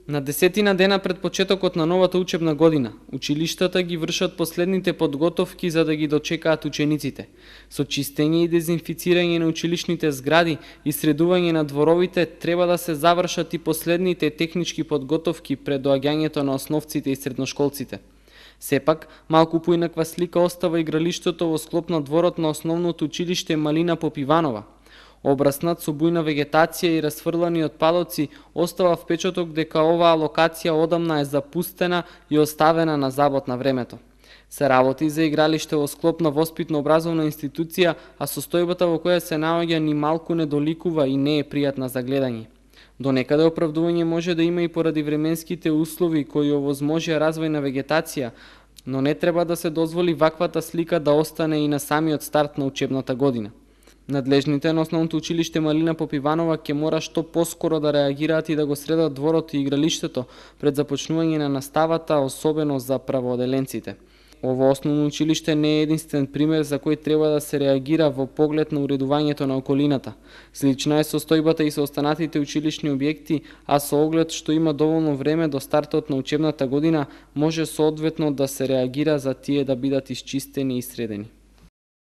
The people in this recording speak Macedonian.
На 10 дена пред почетокот на новата учебна година, училиштата ги вршат последните подготовки за да ги дочекаат учениците. Со чистење и дезинфицирање на училишните згради и средување на дворовите треба да се завршат и последните технички подготовки пред доаѓањето на основците и средношколците. Сепак, малку поинаква слика остава игралиштето во склоп на дворот на основното училиште Малина Попиванова. Обраснат со бујна вегетација и расфрлани отпадоци, остава впечаток дека оваа локација одамна е запустена и оставена на забот на времето. Се работи за игралиште во склоп на воспитно-образовна институција, а состојбата во која се наоѓа ни малку не доликува и не е пријатна за гледање. До некаде оправдување може да има и поради временските услови кои овозможија развој на вегетација, но не треба да се дозволи ваквата слика да остане и на самиот старт на учебната година. Надлежните на основното училиште Малина Попиванова ќе мора што поскоро да реагираат и да го средат дворот и игралиштето пред започнување на наставата, особено за правооделенците. Ово основно училиште не е единствен пример за кој треба да се реагира во поглед на уредувањето на околината. Слична е состојбата и со останатите училишни објекти, а со оглед што има доволно време до стартот на учебната година, може соодветно да се реагира за тие да бидат исчистени и средени.